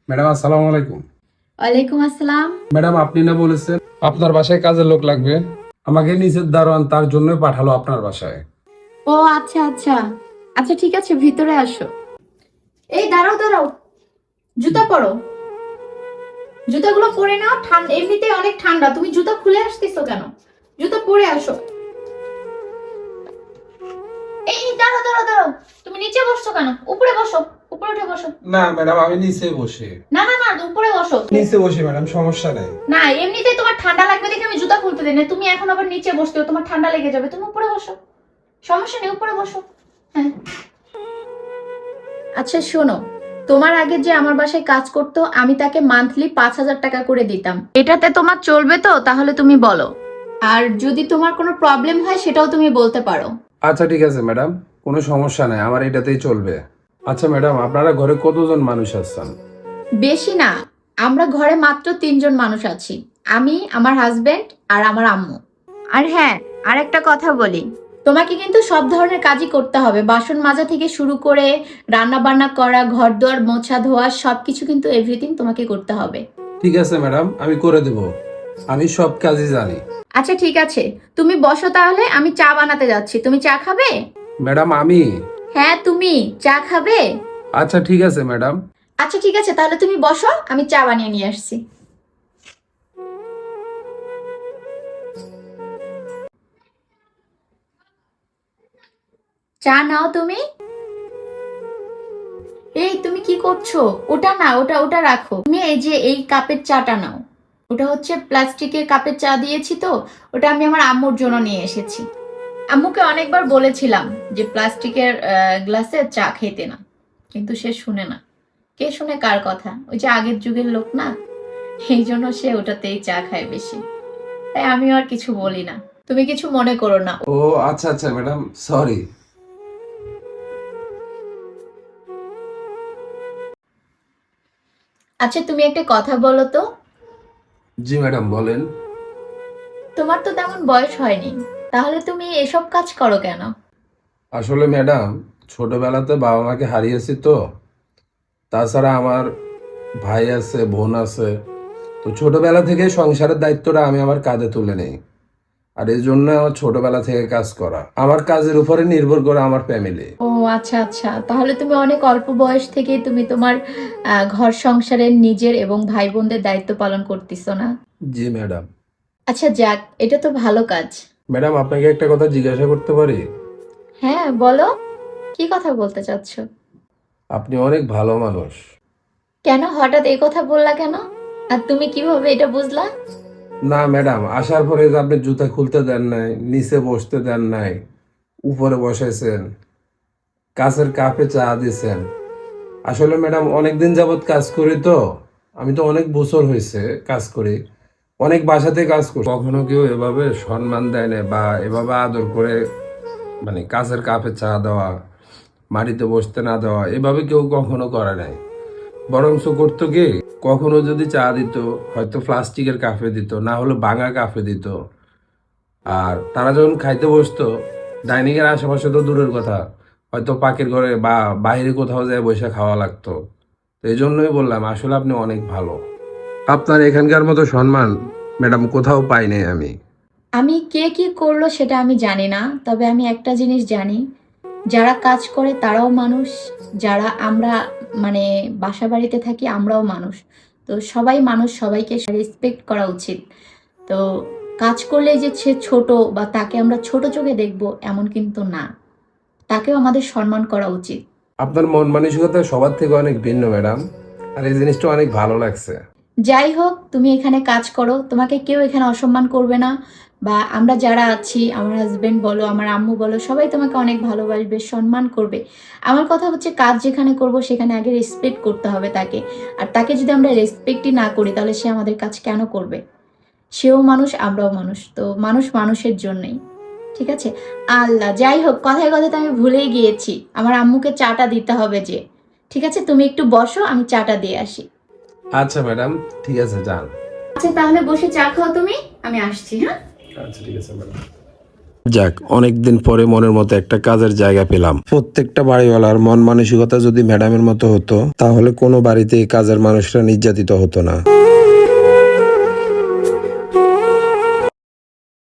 Madam আসসালামু আলাইকুম। ওয়ালাইকুম আসসালাম। ম্যাডাম আপনি না বলেছেন আপনার বাসায় কাজের লোক লাগবে? আমাকে নিচের দারোয়ান তার জন্যই পাঠালো আপনার বাসায়। ও আচ্ছা আচ্ছা। আচ্ছা ঠিক আছে, ভিতরে আসো। এই দাঁড়াও দাঁড়াও, জুতা পরো। জুতাগুলো পরে নাও, ঠান্ডা এমনিতে অনেক ঠান্ডা, তুমি জুতা খুলে আসতেছো কেন? জুতা পরে আসো। এই দাঁড়াও দাঁড়াও দাঁড়াও, তুমি নিচে বসছো কেন? উপরে বসো, উপরে উঠে বসো। না ম্যাডাম আমি নিচে বসে। না না না, উপরে বসো। নিচে বসে ম্যাডাম, সমস্যা নেই। না এমনিতেই তোমার ঠান্ডা লাগবে দেখে আমি জুতা খুলতে দিই না, তুমি এখন আবার নিচে বসতেও তোমার ঠান্ডা লেগে যাবে, তুমি উপরে বসো। সমস্যা নেই, উপরে বসো। হ্যাঁ আচ্ছা শোনো, তোমার আগে যে আমার বাসায় কাজ করতো আমি তাকে মান্থলি 5,000 টাকা করে দিতাম, এটাতে তোমার চলবে তো? তাহলে তুমি বলো। আর যদি তোমার কোনো প্রবলেম হয় সেটাও তুমি বলতে পারো। আচ্ছা ঠিক আছে ম্যাডাম, কোনো সমস্যা নাই, আমার এটাতেই চলবে। আচ্ছা ম্যাডাম আপনারা ঘরে কতজন মানুষ আছেন? বেশি না, আমরা ঘরে মাত্র 3জন মানুষ আছি, আমি, আমার হাজবেন্ড আর আমার আম্মু। আর হ্যাঁ, আর একটা কথা বলি, তোমাকে কিন্তু সব ধরনের কাজই করতে হবে, বাসন মাজা থেকে শুরু করে রান্না বান্না করা, ঘর দুয়ার মোছা ধোয়া সবকিছু কিন্তু এভরিথিং তোমাকে করতে হবে। ঠিক আছে ম্যাডাম, আমি করে দেব, আমি সব কাজই জানি। আচ্ছা ঠিক আছে, তুমি বসো তাহলে, আমি চা বানাতে যাচ্ছি, তুমি চা খাবে? ম্যাডাম আমি? হ্যাঁ তুমি চা খাবে? আচ্ছা ঠিক আছে ম্যাডাম। আচ্ছা ঠিক আছে, তাহলে তুমি বসো, আমি চা বানিয়ে নিয়ে আসছি। চা নাও তুমি। এই তুমি কি করছো? ওটা না, ওটা ওটা রাখো, তুমি এই যে এই কাপের চাটা নাও। ওটা হচ্ছে প্লাস্টিকের কাপের চা দিয়েছি তো, ওটা আমি আমার আম্মুর জন্য নিয়ে এসেছি। আম্মুকে অনেকবার বলেছিলাম যে প্লাস্টিকের গ্লাসে চা খেতে না, কিন্তু সে শুনে না। কে শুনে কার কথা? ওই যে আগের যুগের লোক না, এই জন্য সে ওটাতেই চা খায় বেশি। তাই আমিও আর কিছু বলি না, তুমি কিছু মনে করো না। ও আচ্ছা আচ্ছা ম্যাডাম, সরি। আচ্ছা তুমি একটা কথা বলো তো, জি ম্যাডাম বলেন। তোমার তো তেমন বয়স হয়নি, তাহলে তুমি এসব কাজ করো কেন? আসলে ম্যাডাম ছোটবেলাতে বাবা মাকে হারিয়েছি তো, তাছাড়া আমার ভাই আছে, বোন আছে, তো ছোটবেলা থেকে সংসারের দায়িত্বটা আমি আমার কাঁধে তুলে নেই। আর এই জন্য আমার ছোটবেলা থেকে কাজ করা, আমার কাজের উপরে নির্ভর করে আমার ফ্যামিলি। ও আচ্ছা আচ্ছা, তাহলে তুমি অনেক অল্প বয়স থেকে তুমি তোমার ঘর সংসারের নিজের এবং ভাই বোনদের দায়িত্ব পালন করতেছো না? জি ম্যাডাম। আচ্ছা যাক, এটা তো ভালো কাজ। ম্যাডাম আপনাকে একটা কথা জিজ্ঞাসা করতে পারি? হ্যাঁ বলো, কি কথা বলতে চাচ্ছ? আপনি অনেক ভালো মানুষ। কেন হঠাৎ এই কথা বললা কেন? আর তুমি কিভাবে এটা বুঝলা? না ম্যাডাম, আসার পরে যে আপনি জুতা খুলতে দেন নাই, নিচে বসতে দেন নাই, উপরে বসাইছেন, কাছের কাপে চা দিছেন। আসলে ম্যাডাম অনেকদিন যাবত কাজ করি তো, আমি তো অনেক বছর হয়েছে কাজ করি, অনেক বাসাতে কাজ করি, কখনো কেউ এভাবে সম্মান দেয় না বা এভাবে আদর করে, মানে কাছের কাপে চা দেওয়া, মাটিতে বসতে না দেওয়া, এভাবে কেউ কখনো করে নাই। বরঞ্চ করতো কি, কখনো যদি চা দিত হয়তো প্লাস্টিকের কাপে দিত, না হলে ভাঙা কাপে দিত। আর তারা যখন খাইতে বসতো, ডাইনিং এর আশেপাশে তো দূরের কথা, হয়তো পাকের ঘরে বা বাইরে কোথাও যায় বসে খাওয়া লাগতো। তো এই জন্যই বললাম আসলে আপনি অনেক ভালো, আপনার এখানকার মতো সম্মান ম্যাডাম কোথাও পাই নাই আমি। আমি কে কি করলো সেটা আমি জানি না, তবে আমি একটা জিনিস জানি, যারা কাজ করে তারাও মানুষ, যারা আমরা মানে বাসা বাড়িতে থাকি আমরাও মানুষ। তো সবাই মানুষ, সবাইকে রেসপেক্ট করা উচিত। তো কাজ করলে যে সে ছোট বা তাকে আমরা ছোট চোখে দেখব এমন কিন্তু না, তাকেও আমাদের সম্মান করা উচিত। আপনার মন মানসিকতা সবার থেকে অনেক ভিন্ন ম্যাডাম, আর এই জিনিসটা অনেক ভালো লাগছে। যাই হোক, তুমি এখানে কাজ করো, তোমাকে কেউ এখানে অসম্মান করবে না। বা আমরা যারা আছি, আমার হাজবেন্ড বলো, আমার আম্মু বলো, সবাই তোমাকে অনেক ভালোবাসবে, সম্মান করবে। আমার কথা হচ্ছে কাজ যেখানে করব সেখানে আগে রেসপেক্ট করতে হবে তাকে। আর তাকে যদি আমরা রেসপেক্টই না করি তাহলে সে আমাদের কাজ কেন করবে? সেও মানুষ, আমরাও মানুষ, তো মানুষ মানুষের জন্যই। ঠিক আছে। আল্লাহ, যাই হোক, কথায় কথায় তো আমি ভুলেই গিয়েছি, আমার আম্মুকে চাটা দিতে হবে যে। ঠিক আছে, তুমি একটু বসো, আমি চাটা দিয়ে আসি। আচ্ছা ম্যাডাম, ঠিক আছে যান। আচ্ছা তাহলে বসে চা খাও তুমি, আমি আসছি। হ্যাঁ আচ্ছা ঠিক আছে ম্যাডাম। যাক, অনেকদিন পরে মনের মতো একটা কাজের জায়গা পেলাম। প্রত্যেকটা বাড়িওয়ালার মন মানসিকতা যদি ম্যাডামের মতো হতো, তাহলে কোনো বাড়িতে এই কাজের মানুষরা নির্যাতিত হতো না।